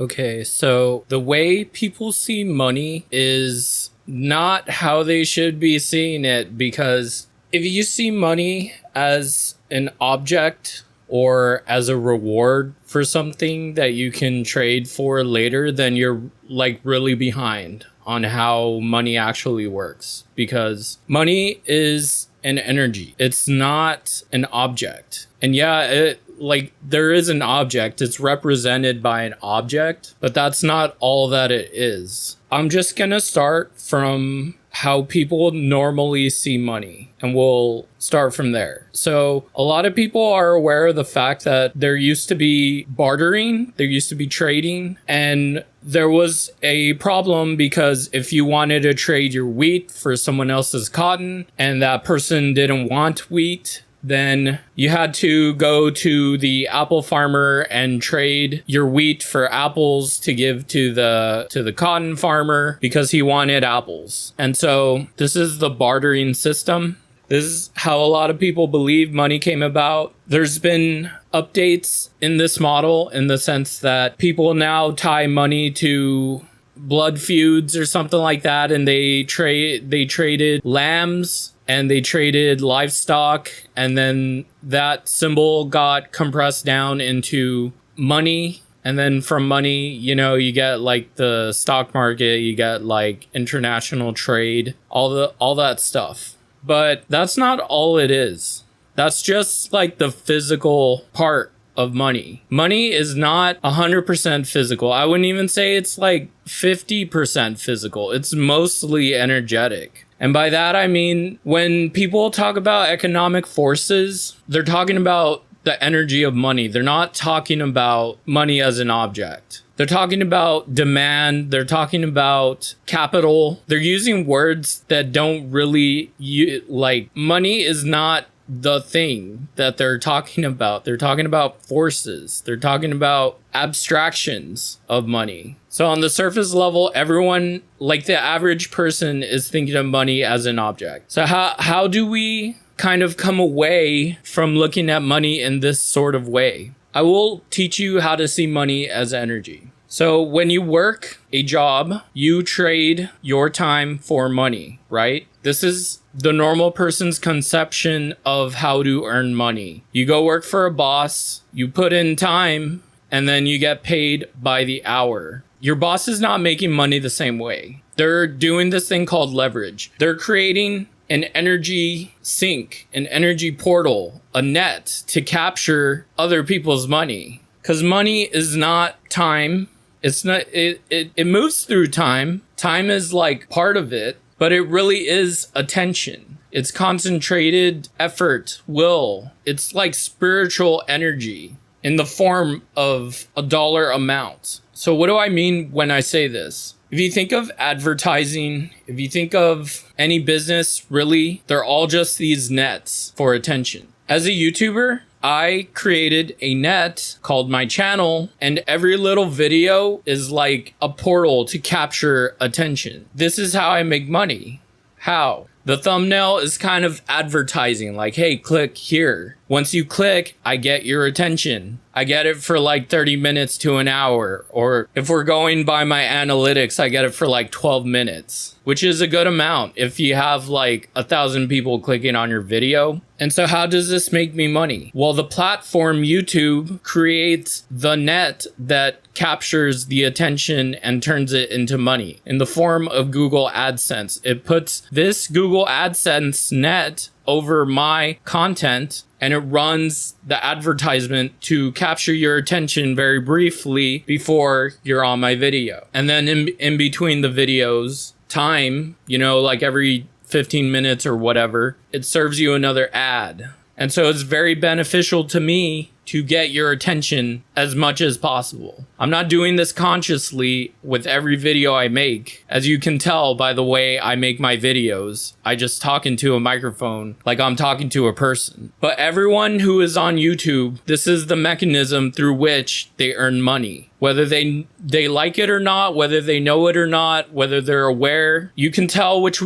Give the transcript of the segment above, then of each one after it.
Okay, so the way people see money is not how they should be seeing it, because if you see money as an object or as a reward for something that you can trade for later, then you're like really behind on how money actually works, because money is an energy. It's not an object. And yeah, there is an object, it's represented by an object, but that's not all that it is. I'm just gonna start from how people normally see money, and we'll start from there. So a lot of people are aware of the fact that there used to be bartering, there used to be trading, and there was a problem because if you wanted to trade your wheat for someone else's cotton and that person didn't want wheat, then you had to go to the apple farmer and trade your wheat for apples to give to the cotton farmer because he wanted apples. And so this is the bartering system. This is how a lot of people believe money came about. There's been updates in this model in the sense that people now tie money to blood feuds or something like that, and they traded lambs and they traded livestock, and then that symbol got compressed down into money. And then from money, you get like the stock market, you get like international trade, all that stuff. But that's not all it is. That's just like the physical part of money. Money is not 100% physical. I wouldn't even say it's like 50% physical. It's mostly energetic. And by that, I mean, when people talk about economic forces, they're talking about the energy of money. They're not talking about money as an object. They're talking about demand. They're talking about capital. They're using words that don't really, money is not the thing that they're talking about. They're talking about forces. They're talking about abstractions of money. So on the surface level, everyone, like the average person, is thinking of money as an object. So how do we kind of come away from looking at money in this sort of way? I will teach you how to see money as energy. So when you work a job, you trade your time for money, right? This is the normal person's conception of how to earn money. You go work for a boss, you put in time, and then you get paid by the hour. Your boss is not making money the same way. They're doing this thing called leverage. They're creating an energy sink, an energy portal, a net to capture other people's money. Because money is not time. It's not, it moves through time. Time is like part of it, but it really is attention. It's concentrated effort, will. It's like spiritual energy in the form of a dollar amount. So what do I mean when I say this? If you think of advertising, if you think of any business, really, they're all just these nets for attention. As a YouTuber, I created a net called my channel, and every little video is like a portal to capture attention. This is how I make money. How? The thumbnail is kind of advertising, like, hey, click here. Once you click, I get your attention. I get it for like 30 minutes to an hour. Or if we're going by my analytics, I get it for like 12 minutes, which is a good amount if you have like 1,000 people clicking on your video. And so how does this make me money? Well, the platform YouTube creates the net that captures the attention and turns it into money in the form of Google AdSense. It puts this Google AdSense net over my content, and it runs the advertisement to capture your attention very briefly before you're on my video. And then in between the videos, time, like every 15 minutes or whatever, it serves you another ad. And so it's very beneficial to me to get your attention as much as possible. I'm not doing this consciously with every video I make. As you can tell by the way I make my videos, I just talk into a microphone like I'm talking to a person. But everyone who is on YouTube, this is the mechanism through which they earn money. Whether they like it or not, whether they know it or not, whether they're aware, you can tell which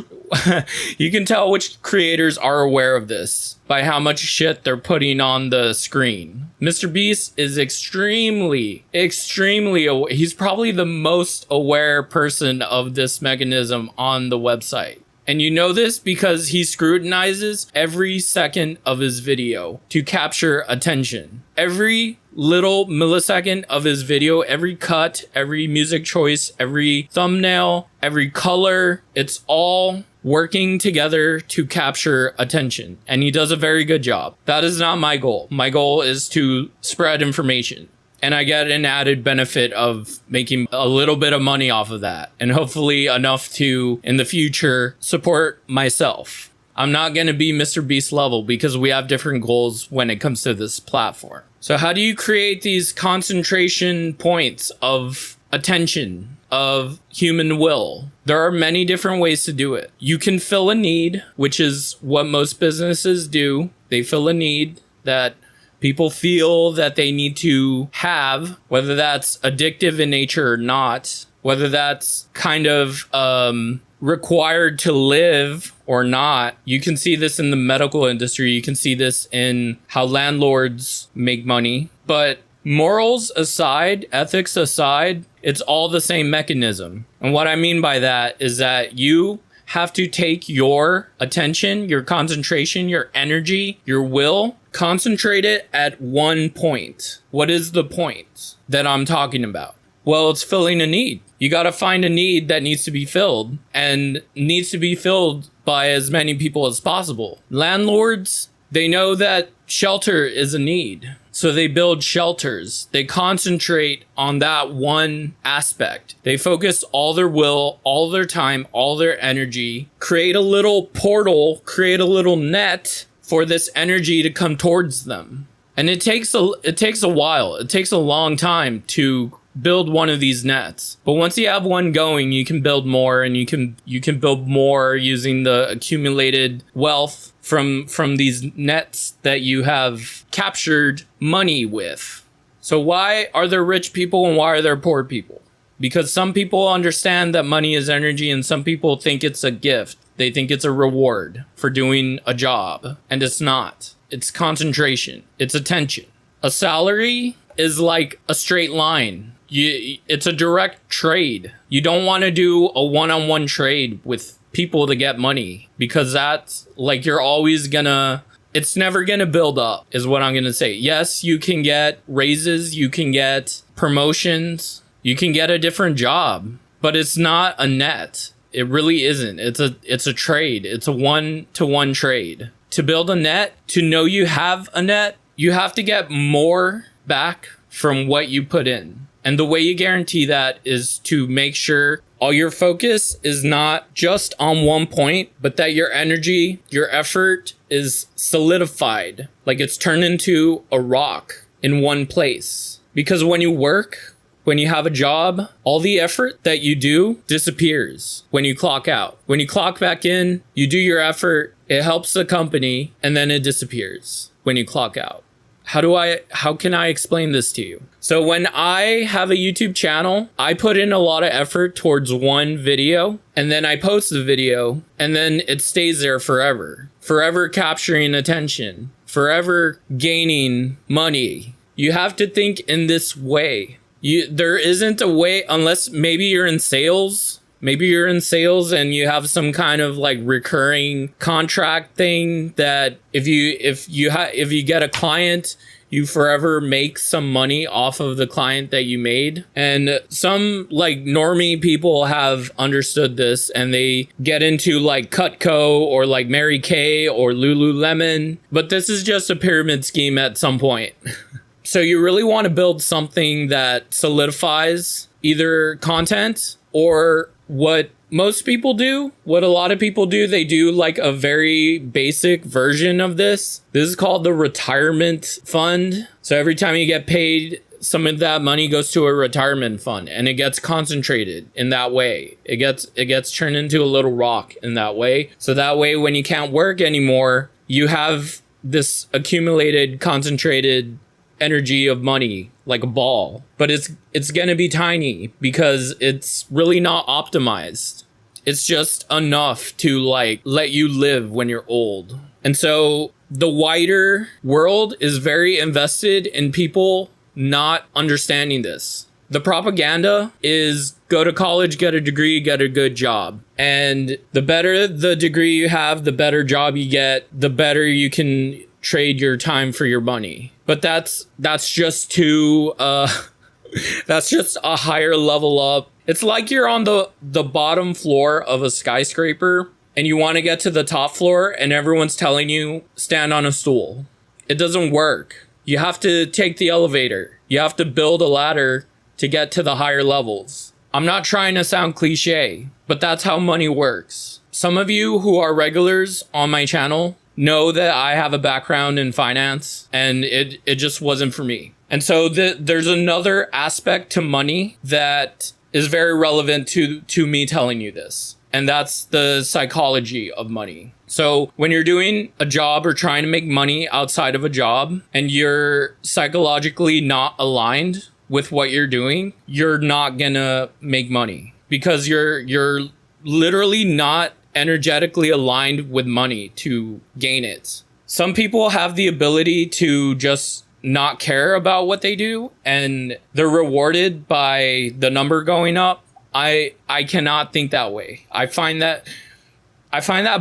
creators are aware of this by how much shit they're putting on the screen. Mr. Beast is extremely he's probably the most aware person of this mechanism on the website. And you know this because he scrutinizes every second of his video to capture attention. Every little millisecond of his video, every cut, every music choice, every thumbnail, every color, it's all working together to capture attention. And he does a very good job. That is not my goal. My goal is to spread information. And I get an added benefit of making a little bit of money off of that. And hopefully enough to, in the future, support myself. I'm not going to be Mr. Beast level because we have different goals when it comes to this platform. So how do you create these concentration points of attention, of human will? There are many different ways to do it. You can fill a need, which is what most businesses do. They fill a need that people feel that they need to have, whether that's addictive in nature or not, whether that's kind of required to live or not. You can see this in the medical industry. You can see this in how landlords make money. But morals aside, ethics aside, it's all the same mechanism. And what I mean by that is that you have to take your attention, your concentration, your energy, your will, concentrate it at one point. What is the point that I'm talking about? Well, it's filling a need. You got to find a need that needs to be filled and needs to be filled by as many people as possible. Landlords, they know that shelter is a need. So they build shelters. They concentrate on that one aspect. They focus all their will, all their time, all their energy, create a little portal, create a little net for this energy to come towards them. And it takes a while. It takes a long time to build one of these nets. But once you have one going, you can build more, and you can build more using the accumulated wealth from these nets that you have captured money with. So why are there rich people and why are there poor people? Because some people understand that money is energy and some people think it's a gift. They think it's a reward for doing a job, and it's not. It's concentration. It's attention. A salary is like a straight line. It's a direct trade. You don't want to do a one-on-one trade with people to get money because that's like it's never gonna build up is what I'm gonna say. Yes, you can get raises, you can get promotions, you can get a different job, but it's not a net. It really isn't. It's a trade. It's a one-to-one trade. To build a net, to know you have a net, you have to get more back from what you put in. And the way you guarantee that is to make sure all your focus is not just on one point, but that your energy, your effort is solidified. Like it's turned into a rock in one place. Because when you work, when you have a job, all the effort that you do disappears when you clock out. When you clock back in, you do your effort, it helps the company, and then it disappears when you clock out. How can I explain this to you? So when I have a YouTube channel, I put in a lot of effort towards one video, and then I post the video, and then it stays there forever capturing attention, forever gaining money. You have to think in this way. There isn't a way, unless maybe you're in sales. Maybe you're in sales and you have some kind of like recurring contract thing that if you get a client, you forever make some money off of the client that you made. And some like normie people have understood this and they get into like Cutco or like Mary Kay or Lululemon. But this is just a pyramid scheme at some point. So you really want to build something that solidifies either content or what most people do, what a lot of people do, they do like a very basic version of this. This is called the retirement fund. So every time you get paid, some of that money goes to a retirement fund and it gets concentrated in that way. It gets turned into a little rock in that way. So that way, when you can't work anymore, you have this accumulated, concentrated energy of money like a ball, but it's gonna be tiny because it's really not optimized. It's just enough to like let you live when you're old. And so the wider world is very invested in people not understanding this. The propaganda is go to college, get a degree, get a good job. And the better the degree you have, the better job you get, the better you can trade your time for your money. But that's just too that's just a higher level up. It's like you're on the bottom floor of a skyscraper and you want to get to the top floor and everyone's telling you stand on a stool. It doesn't work. You have to take the elevator. You have to build a ladder to get to the higher levels. I'm not trying to sound cliche, but that's how money works. Some of you who are regulars on my channel know that I have a background in finance and it just wasn't for me. And so there's another aspect to money that is very relevant to me telling you this. And that's the psychology of money. So when you're doing a job or trying to make money outside of a job and you're psychologically not aligned with what you're doing, you're not gonna make money because you're literally not energetically aligned with money to gain it. Some people have the ability to just not care about what they do and they're rewarded by the number going up. I cannot think that way. I find that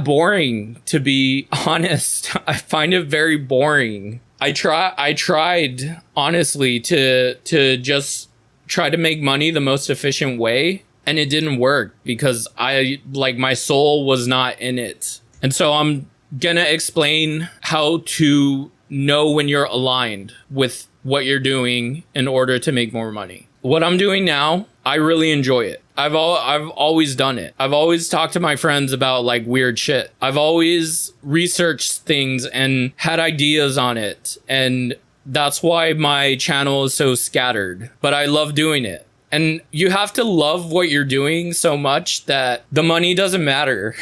boring, to be honest. I find it very boring. I tried honestly to just try to make money the most efficient way, and it didn't work because my soul was not in it. And so I'm gonna explain how to know when you're aligned with what you're doing in order to make more money. What I'm doing now, I really enjoy it. I've always done it. I've always talked to my friends about like weird shit. I've always researched things and had ideas on it. And that's why my channel is so scattered. But I love doing it. And you have to love what you're doing so much that the money doesn't matter.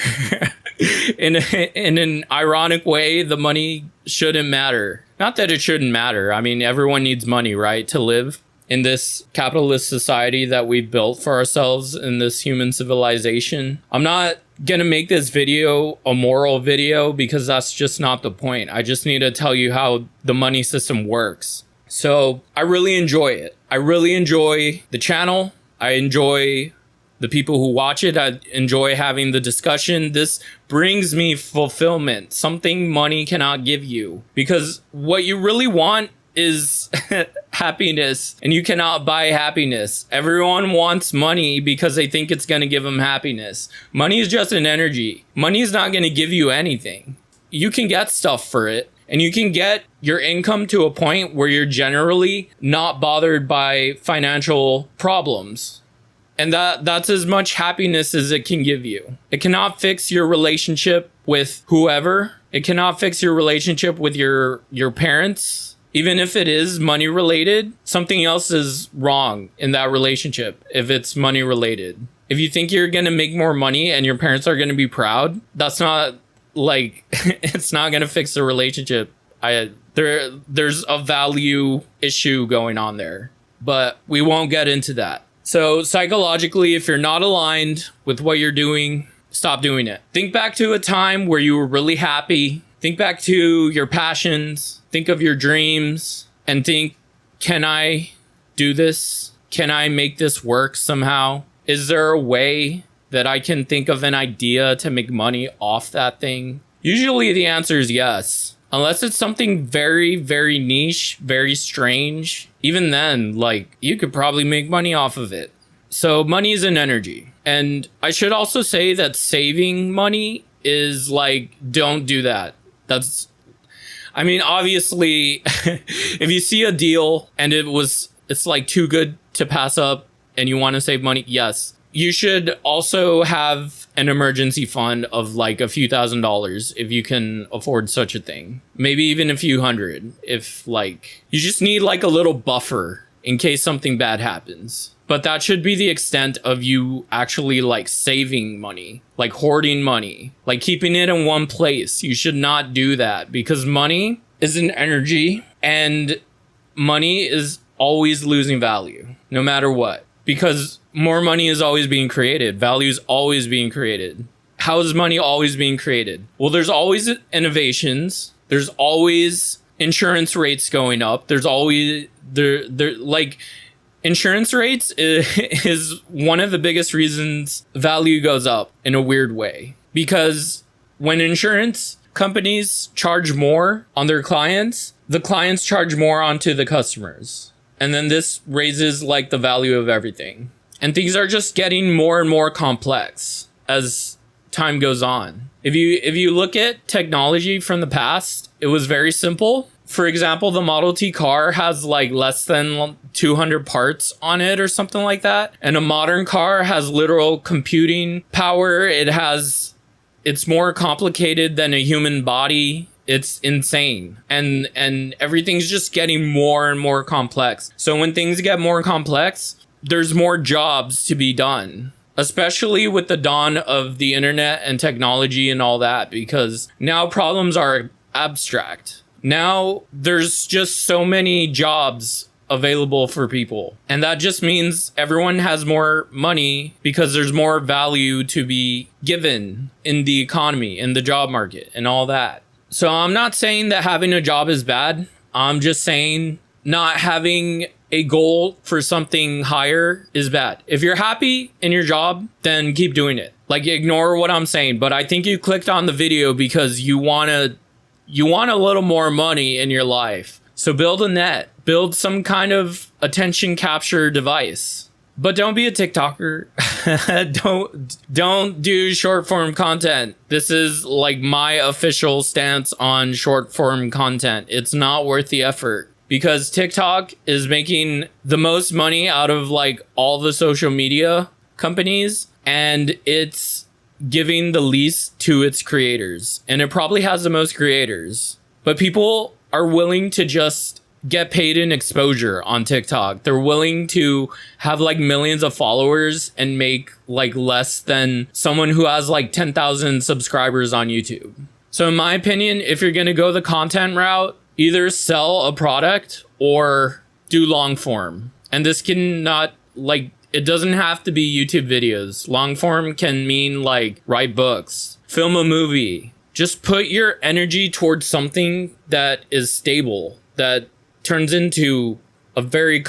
In an ironic way, the money shouldn't matter. Not that it shouldn't matter. I mean, everyone needs money, right, to live in this capitalist society that we've built for ourselves in this human civilization. I'm not gonna make this video a moral video because that's just not the point. I just need to tell you how the money system works. So I really enjoy it. I really enjoy the channel. I enjoy the people who watch it. I enjoy having the discussion. This brings me fulfillment, something money cannot give you, because what you really want is happiness, and you cannot buy happiness. Everyone wants money because they think it's going to give them happiness. Money is just an energy. Money is not going to give you anything. You can get stuff for it, and you can get your income to a point where you're generally not bothered by financial problems. And that's as much happiness as it can give you. It cannot fix your relationship with whoever. It cannot fix your relationship with your parents. Even if it is money related, something else is wrong in that relationship if it's money related. If you think you're going to make more money and your parents are going to be proud, that's not like, it's not going to fix the relationship. There's a value issue going on there, but we won't get into that. So psychologically, if you're not aligned with what you're doing, stop doing it. Think back to a time where you were really happy. Think back to your passions. Think of your dreams and think, can I do this? Can I make this work somehow? Is there a way that I can think of an idea to make money off that thing? Usually the answer is yes. Unless it's something very, very niche, very strange. Even then, like, you could probably make money off of it. So money is an energy. And I should also say that saving money is like, don't do that. I mean, obviously, if you see a deal and it's like too good to pass up and you want to save money, yes. You should also have an emergency fund of like a few $1,000s if you can afford such a thing. Maybe even a few hundred if like you just need like a little buffer in case something bad happens. But that should be the extent of you actually like saving money, like hoarding money, like keeping it in one place. You should not do that because money is an energy and money is always losing value no matter what, because more money is always being created. Value is always being created. How is money always being created? Well, there's always innovations. There's always insurance rates going up. There's always like insurance rates is one of the biggest reasons value goes up in a weird way, because when insurance companies charge more on their clients, the clients charge more onto the customers. And then this raises like the value of everything. And things are just getting more and more complex as time goes on. If you look at technology from the past, it was very simple. For example, the Model T car has like less than 200 parts on it or something like that. And a modern car has literal computing power. It's more complicated than a human body. It's insane. And everything's just getting more and more complex. So when things get more complex, there's more jobs to be done, especially with the dawn of the internet and technology and all that, because now problems are abstract. Now there's just so many jobs available for people. And that just means everyone has more money because there's more value to be given in the economy, in the job market and all that. So I'm not saying that having a job is bad. I'm just saying not having a goal for something higher is bad. If you're happy in your job, then keep doing it. Like, ignore what I'm saying. But I think you clicked on the video because you want a little more money in your life. So build a net, build some kind of attention capture device. But don't be a TikToker. don't do short form content. This is like my official stance on short form content. It's not worth the effort, because TikTok is making the most money out of like all the social media companies, and it's giving the least to its creators. And it probably has the most creators, but people are willing to just get paid in exposure on TikTok. They're willing to have like millions of followers and make like less than someone who has like 10,000 subscribers on YouTube. So in my opinion, if you're going to go the content route, either sell a product or do long form. And this can not like, it doesn't have to be YouTube videos. Long form can mean like write books, film a movie. Just put your energy towards something that is stable, that turns into a very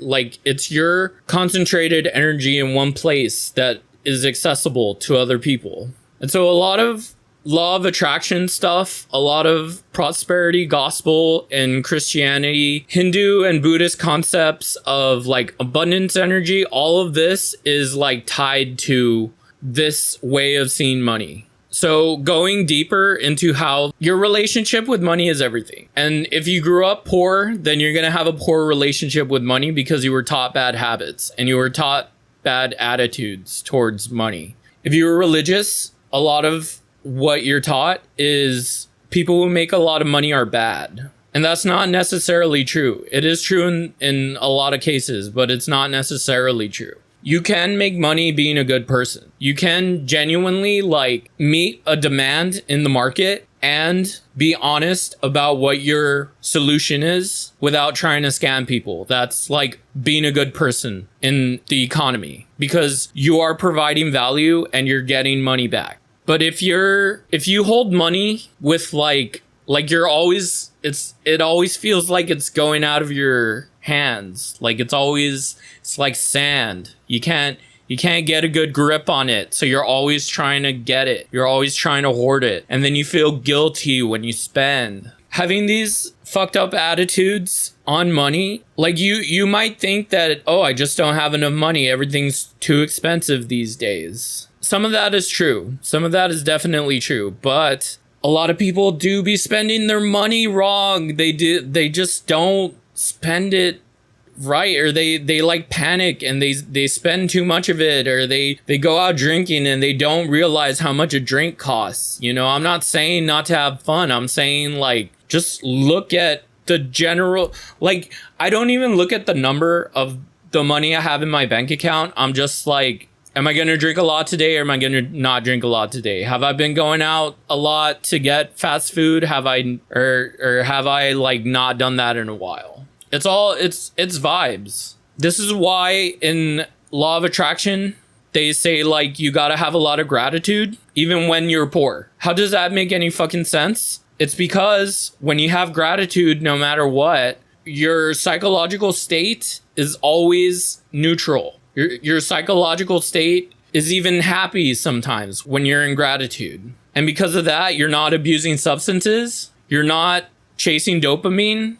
like it's your concentrated energy in one place that is accessible to other people. And so a lot of law of attraction stuff, a lot of prosperity gospel and Christianity, Hindu and Buddhist concepts of like abundance energy, all of this is like tied to this way of seeing money. So going deeper into how your relationship with money is everything. And if you grew up poor, then you're going to have a poor relationship with money because you were taught bad habits and you were taught bad attitudes towards money. If you were religious, a lot of what you're taught is people who make a lot of money are bad. And that's not necessarily true. It is true in a lot of cases, but it's not necessarily true. You can make money being a good person. You can genuinely like meet a demand in the market and be honest about what your solution is without trying to scam people. That's like being a good person in the economy, because you are providing value and you're getting money back. But if you hold money with like you're always, it always feels like it's going out of your hands. Like it's like sand. You can't get a good grip on it. So you're always trying to get it. You're always trying to hoard it. And then you feel guilty when you spend. Having these fucked up attitudes on money, like you might think that, oh, I just don't have enough money. Everything's too expensive these days. Some of that is true. Some of that is definitely true. But a lot of people do be spending their money wrong. They just don't spend it right, or they like panic and they spend too much of it, or they go out drinking and they don't realize how much a drink costs. You know, I'm not saying not to have fun. I'm saying like just look at the general, like I don't even look at the number of the money I have in my bank account. I'm just like, am I going to drink a lot today, or am I going to not drink a lot today? Have I been going out a lot to get fast food? Have I, or have I like not done that in a while? It's vibes. This is why in law of attraction, they say like you got to have a lot of gratitude even when you're poor. How does that make any fucking sense? It's because when you have gratitude, no matter what, your psychological state is always neutral. Your psychological state is even happy sometimes when you're in gratitude. And because of that, you're not abusing substances. You're not chasing dopamine.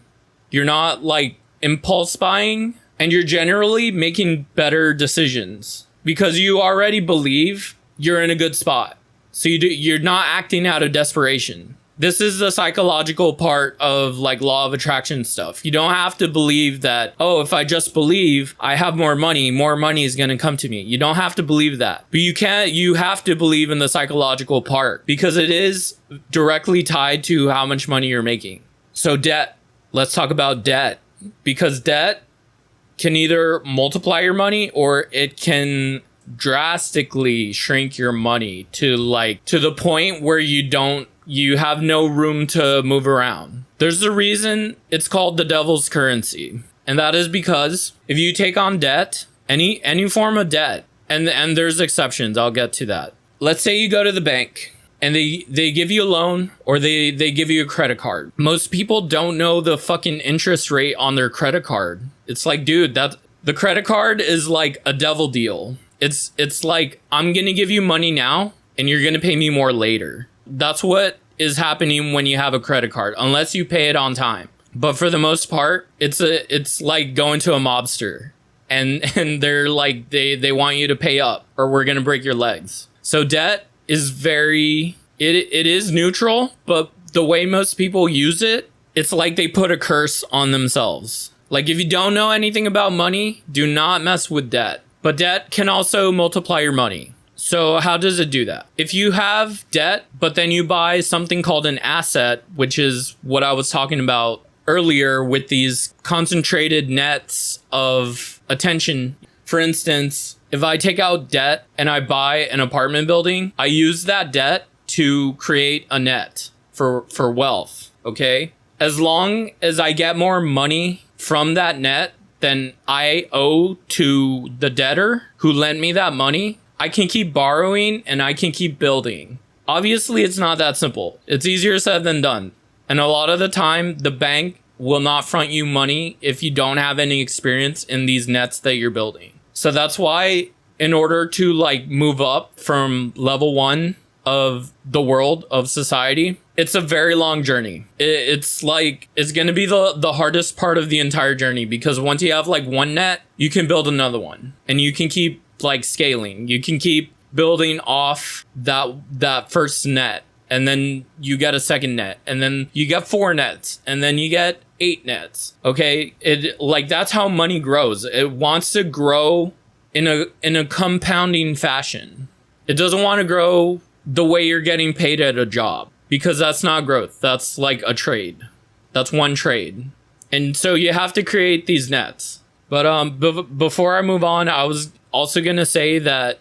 You're not like impulse buying. And you're generally making better decisions because you already believe you're in a good spot. So you're not acting out of desperation. This is the psychological part of like law of attraction stuff. You don't have to believe that, oh, if I just believe I have more money is going to come to me. You don't have to believe that. But you have to believe in the psychological part because it is directly tied to how much money you're making. So debt, let's talk about debt, because debt can either multiply your money or it can drastically shrink your money to the point where you have no room to move around. There's a reason it's called the devil's currency. And that is because if you take on debt, any form of debt, and there's exceptions, I'll get to that. Let's say you go to the bank and they give you a loan or they give you a credit card. Most people don't know the fucking interest rate on their credit card. It's like, dude, the credit card is like a devil deal. It's like, I'm going to give you money now and you're going to pay me more later. That's what is happening when you have a credit card, unless you pay it on time. But for the most part, it's like going to a mobster and they're like, they want you to pay up or we're going to break your legs. So debt is it is neutral, but the way most people use it, it's like they put a curse on themselves. Like if you don't know anything about money, do not mess with debt. But debt can also multiply your money. So how does it do that? If you have debt, but then you buy something called an asset, which is what I was talking about earlier with these concentrated nets of attention. For instance, if I take out debt and I buy an apartment building, I use that debt to create a net for wealth, okay? As long as I get more money from that net than I owe to the debtor who lent me that money, I can keep borrowing and I can keep building. Obviously, it's not that simple. It's easier said than done. And a lot of the time, the bank will not front you money if you don't have any experience in these nets that you're building. So that's why in order to like move up from level 1 of the world of society, it's a very long journey. It's like, it's going to be the hardest part of the entire journey, because once you have like one net, you can build another one and you can keep like scaling. You can keep building off that first net, and then you get a second net, and then you get 4 nets, and then you get 8 nets. Okay. That's how money grows. It wants to grow in a compounding fashion. It doesn't want to grow the way you're getting paid at a job, because that's not growth. That's like a trade. That's one trade. And so you have to create these nets. But before I move on, I was also going to say that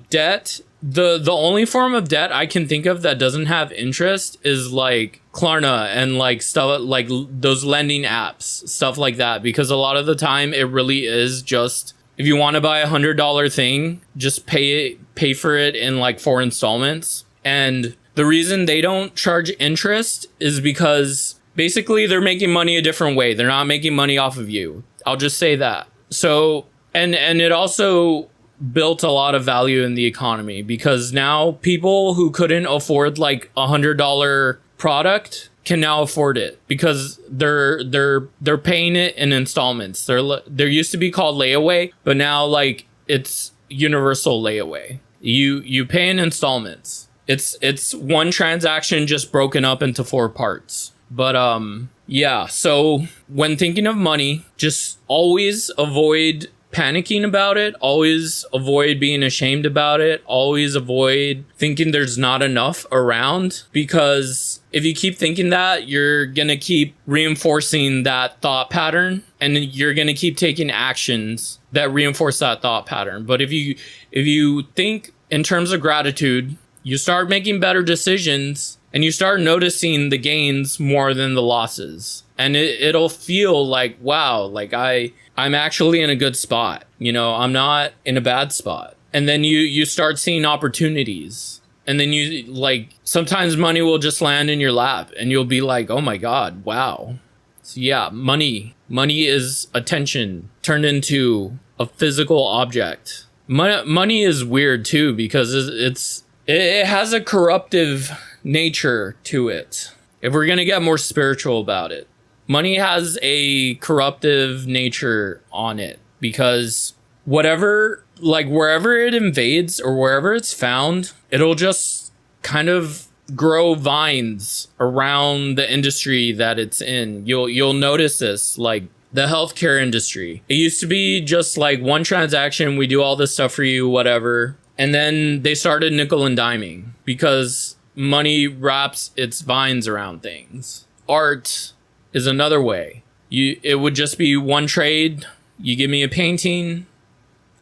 debt, the only form of debt I can think of that doesn't have interest is like Klarna and like stuff like those lending apps, stuff like that. Because a lot of the time it really is just, if you want to buy $100 thing, just pay for it in like 4 installments. And the reason they don't charge interest is because basically they're making money a different way. They're not making money off of you. I'll just say that. So, and it also built a lot of value in the economy, because now people who couldn't afford like $100 product can now afford it, because they're paying it in installments. There used to be called layaway, but now like it's universal layaway. You pay in installments. It's one transaction just broken up into 4 parts. But yeah, so when thinking of money, just always avoid panicking about it, always avoid being ashamed about it, always avoid thinking there's not enough around, because if you keep thinking that, you're gonna keep reinforcing that thought pattern, and you're gonna keep taking actions that reinforce that thought pattern. But if you think in terms of gratitude, you start making better decisions, and you start noticing the gains more than the losses. And it'll feel like, wow, like I'm actually in a good spot. You know, I'm not in a bad spot. And then you start seeing opportunities. And then you like, sometimes money will just land in your lap and you'll be like, oh my God, wow. So yeah, money is attention turned into a physical object. Money is weird too, because it has a corruptive nature to it. If we're going to get more spiritual about it, money has a corruptive nature on it, because whatever, like wherever it invades or wherever it's found, it'll just kind of grow vines around the industry that it's in. You'll notice this, like the healthcare industry. It used to be just like one transaction, we do all this stuff for you, whatever. And then they started nickel and diming because money wraps its vines around things. Art is another way. It would just be one trade. You give me a painting,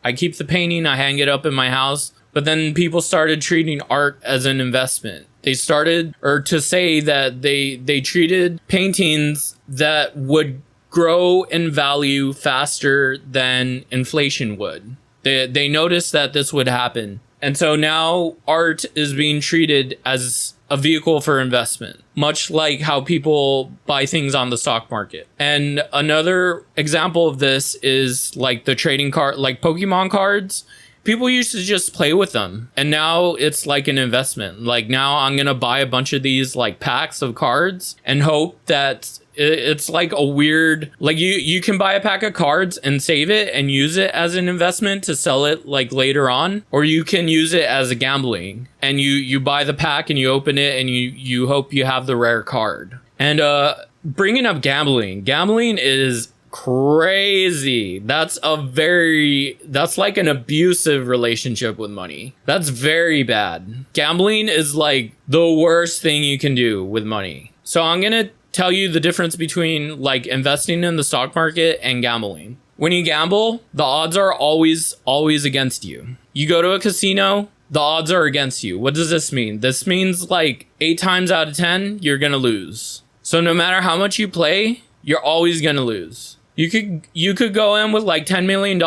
I keep the painting, I hang it up in my house. But then people started treating art as an investment. They started, or to say that they treated paintings that would grow in value faster than inflation would. They noticed that this would happen. And so now art is being treated as a vehicle for investment, much like how people buy things on the stock market. And another example of this is like the trading card, like Pokemon cards. People used to just play with them, and now it's like an investment. Like now I'm going to buy a bunch of these like packs of cards and hope that it's like a weird, like you can buy a pack of cards and save it and use it as an investment to sell it like later on, or you can use it as a gambling, and you buy the pack and you open it and you hope you have the rare card. And bringing up gambling is crazy. That's like an abusive relationship with money. That's very bad. Gambling is like the worst thing you can do with money. So I'm gonna tell you the difference between like investing in the stock market and gambling. When you gamble, the odds are always against you. You go to a casino, the odds are against you. What does this mean? This means like 8 times out of 10 you're gonna lose. So no matter how much you play, you're always gonna lose. You could go in with like $10 million,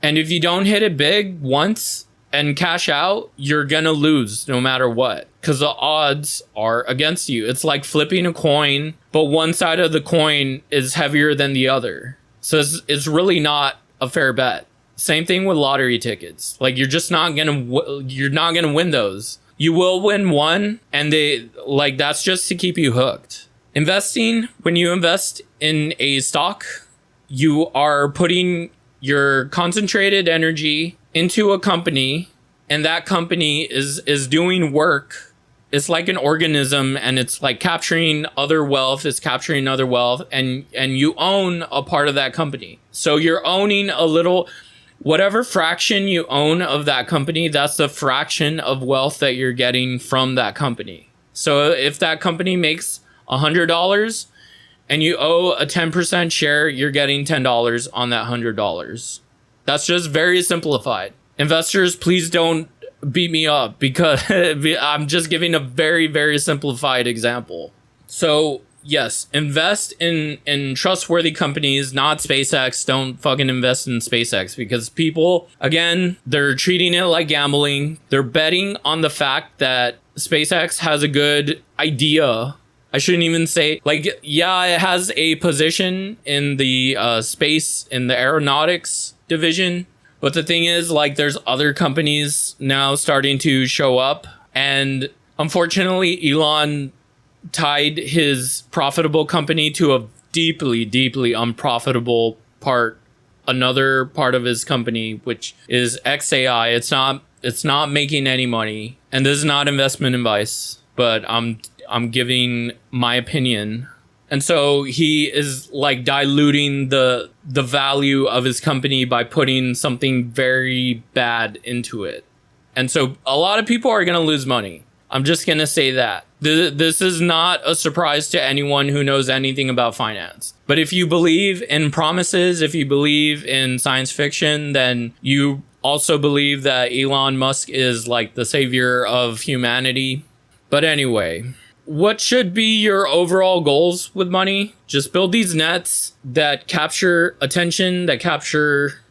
and if you don't hit it big once and cash out, you're gonna lose no matter what, because the odds are against you. It's like flipping a coin, but one side of the coin is heavier than the other. So it's really not a fair bet. Same thing with lottery tickets. Like you're not gonna win those. You will win one, and that's just to keep you hooked. Investing, when you invest in a stock, you are putting your concentrated energy into a company, and that company is doing work. It's like an organism, and it's like capturing other wealth. It's capturing other wealth, and you own a part of that company. So you're owning a little, whatever fraction you own of that company, that's the fraction of wealth that you're getting from that company. So if that company makes $100 and you owe a 10% share, you're getting $10 on that $100. That's just very simplified. Investors, please don't beat me up, because I'm just giving a very, very simplified example. So yes, invest in trustworthy companies, not SpaceX. Don't fucking invest in SpaceX, because people, again, they're treating it like gambling. They're betting on the fact that SpaceX has a good idea. I shouldn't even say, like, yeah, it has a position in the space, in the aeronautics division. But the thing is, like, there's other companies now starting to show up. And unfortunately, Elon tied his profitable company to a deeply, deeply unprofitable part. Another part of his company, which is XAI. It's not making any money. And this is not investment advice, but I'm giving my opinion. And so he is like diluting the value of his company by putting something very bad into it. And so a lot of people are going to lose money. I'm just going to say that. This is not a surprise to anyone who knows anything about finance. But if you believe in promises, if you believe in science fiction, then you also believe that Elon Musk is like the savior of humanity. But anyway, what should be your overall goals with money? Just build these nets that capture attention, that capture,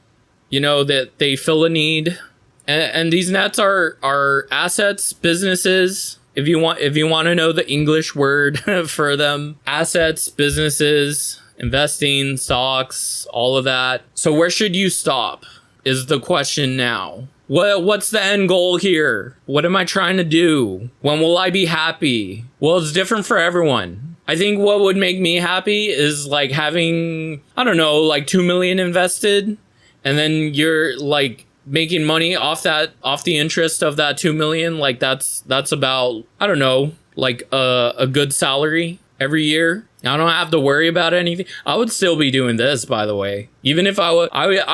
that they fill a need. And these nets are assets, businesses. If you want to know the English word for them, assets, businesses, investing, stocks, all of that. So where should you stop is the question now. What's the end goal here? What am I trying to do? When will I be happy? Well, it's different for everyone. I think what would make me happy is like having, I don't know, like 2 million invested, and then you're like making money off the interest of that 2 million. Like that's about, I don't know, like a good salary every year. I don't have to worry about anything. I would still be doing this, by the way. Even if I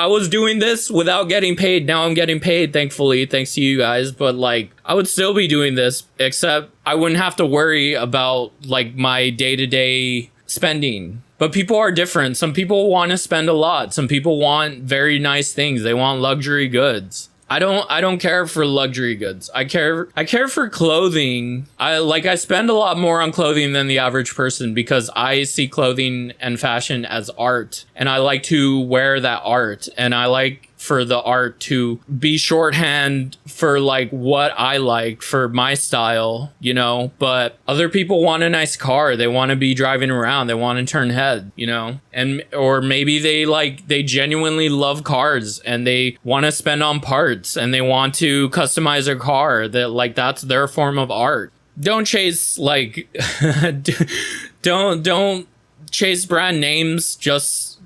was doing this without getting paid. Now I'm getting paid, thankfully, thanks to you guys. But like, I would still be doing this, except I wouldn't have to worry about like my day-to-day spending. But people are different. Some people want to spend a lot. Some people want very nice things. They want luxury goods. I don't care for luxury goods. I care for clothing. I spend a lot more on clothing than the average person because I see clothing and fashion as art, and I like to wear that art, and I like for the art to be shorthand for like what I like for my style, you know. But other people want a nice car. They want to be driving around. They want to turn head, you know. And or maybe they genuinely love cars and they want to spend on parts and they want to customize their car. That like that's their form of art. Don't chase like don't chase brand names just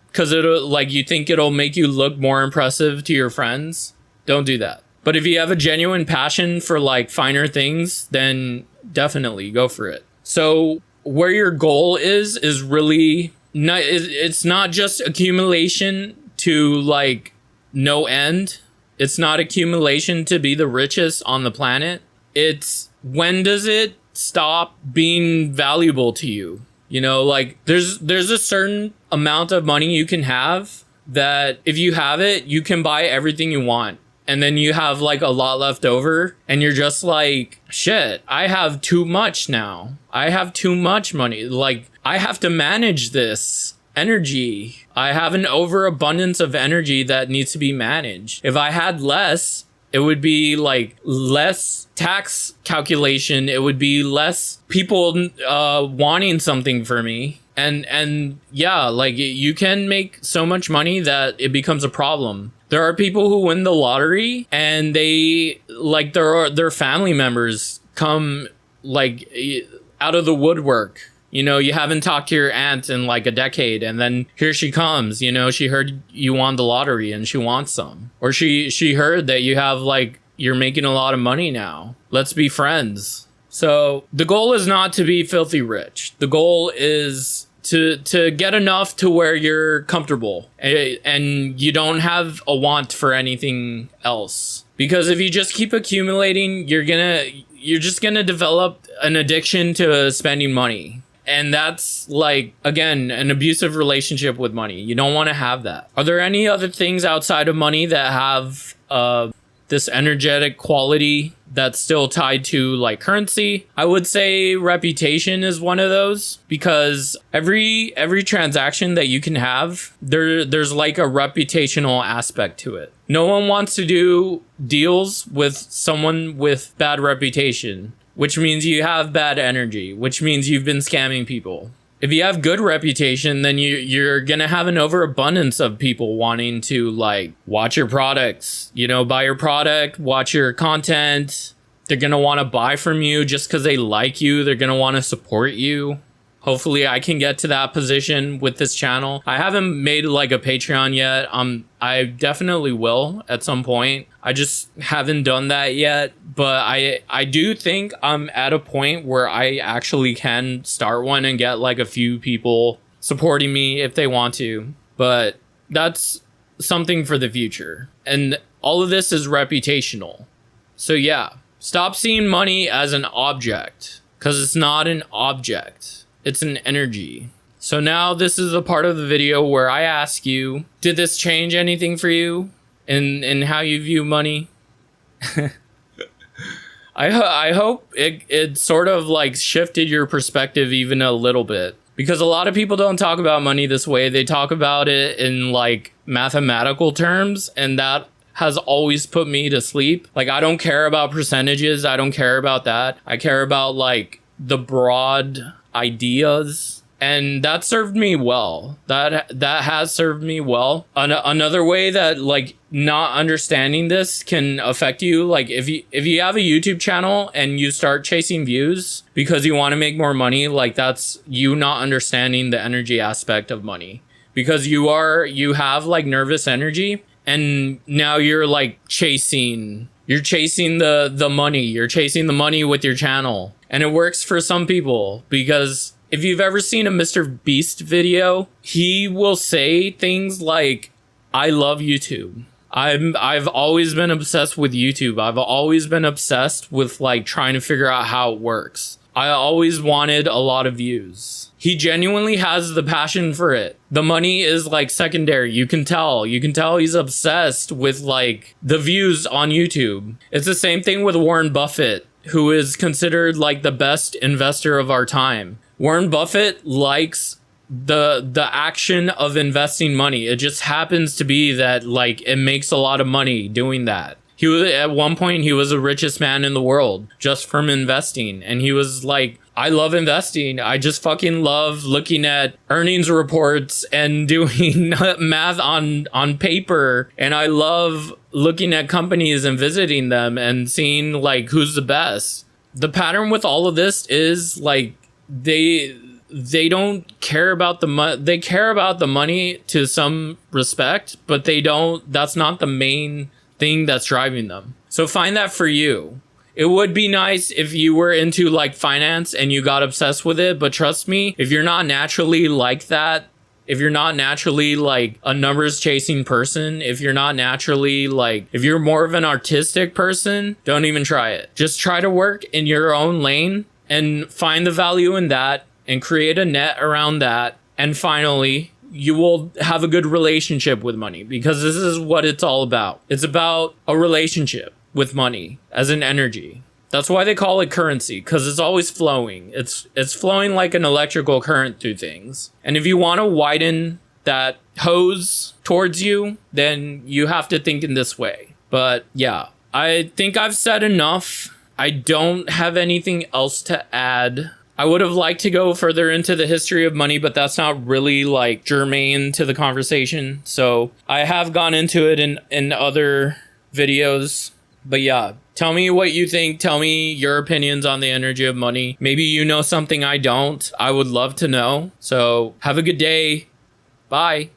because it'll like you think it'll make you look more impressive to your friends. Don't do that. But if you have a genuine passion for like finer things, then definitely go for it. So where your goal is really not, it's not just accumulation to like no end. It's not accumulation to be the richest on the planet. It's when does it stop being valuable to you? You know, like there's a certain amount of money you can have that if you have it, you can buy everything you want. And then you have like a lot left over and you're just like, shit, I have too much now. I have too much money. Like I have to manage this energy. I have an overabundance of energy that needs to be managed. If I had less, it would be like less tax calculation. It would be less people wanting something for me. And yeah, like you can make so much money that it becomes a problem. There are people who win the lottery and they like their family members come like out of the woodwork. You know, you haven't talked to your aunt in like a decade and then here she comes, you know, she heard you won the lottery and she wants some. Or she heard that you have like, you're making a lot of money now. Let's be friends. So the goal is not to be filthy rich. The goal is to get enough to where you're comfortable and you don't have a want for anything else. Because if you just keep accumulating, you're just gonna develop an addiction to spending money. And that's like, again, an abusive relationship with money. You don't want to have that. Are there any other things outside of money that have this energetic quality that's still tied to like currency? I would say reputation is one of those, because every transaction that you can have, there's like a reputational aspect to it. No one wants to do deals with someone with bad reputation, which means you have bad energy, which means you've been scamming people. If you have good reputation, then you're gonna have an overabundance of people wanting to like watch your products, you know, buy your product, watch your content. They're gonna want to buy from you just because they like you. They're gonna want to support you. Hopefully I can get to that position with this channel. I haven't made like a Patreon yet. I definitely will at some point. I just haven't done that yet. But I do think I'm at a point where I actually can start one and get like a few people supporting me if they want to. But that's something for the future. And all of this is reputational. So yeah, stop seeing money as an object, because it's not an object. It's an energy. So now this is the part of the video where I ask you, did this change anything for you in how you view money? I hope it sort of like shifted your perspective even a little bit, because a lot of people don't talk about money this way. They talk about it in like mathematical terms, and that has always put me to sleep. Like, I don't care about percentages. I don't care about that. I care about like the broad ideas. And that served me well. That has served me well. Another way that like not understanding this can affect you, like if you have a YouTube channel and you start chasing views because you want to make more money, like that's you not understanding the energy aspect of money. Because you have like nervous energy, and now you're like chasing the money. You're chasing the money with your channel. And it works for some people, because if you've ever seen a Mr. Beast video, he will say things like, I love YouTube. I've always been obsessed with YouTube. I've always been obsessed with like trying to figure out how it works. I always wanted a lot of views. He genuinely has the passion for it. The money is like secondary. You can tell he's obsessed with like the views on YouTube. It's the same thing with Warren Buffett, who is considered like the best investor of our time. Warren Buffett likes the action of investing money. It just happens to be that like it makes a lot of money doing that. He was at one point, he was the richest man in the world just from investing. And he was like, I love investing. I just fucking love looking at earnings reports and doing math on paper. And I love looking at companies and visiting them and seeing like who's the best. The pattern with all of this is like they don't care about the money. They care about the money to some respect, but that's not the main thing that's driving them. So find that for you. It would be nice if you were into like finance and you got obsessed with it, but trust me, if you're not naturally like that, if you're not naturally like a numbers chasing person, if you're not naturally like, if you're more of an artistic person, don't even try it. Just try to work in your own lane and find the value in that and create a net around that. And finally, you will have a good relationship with money, because this is what it's all about. It's about a relationship with money as an energy. That's why they call it currency, because it's always flowing. It's flowing like an electrical current through things. And if you want to widen that hose towards you, then you have to think in this way. But yeah, I think I've said enough. I don't have anything else to add. I would have liked to go further into the history of money, but that's not really like germane to the conversation. So I have gone into it in other videos. But yeah, tell me what you think. Tell me your opinions on the energy of money. Maybe you know something I don't. I would love to know. So have a good day. Bye.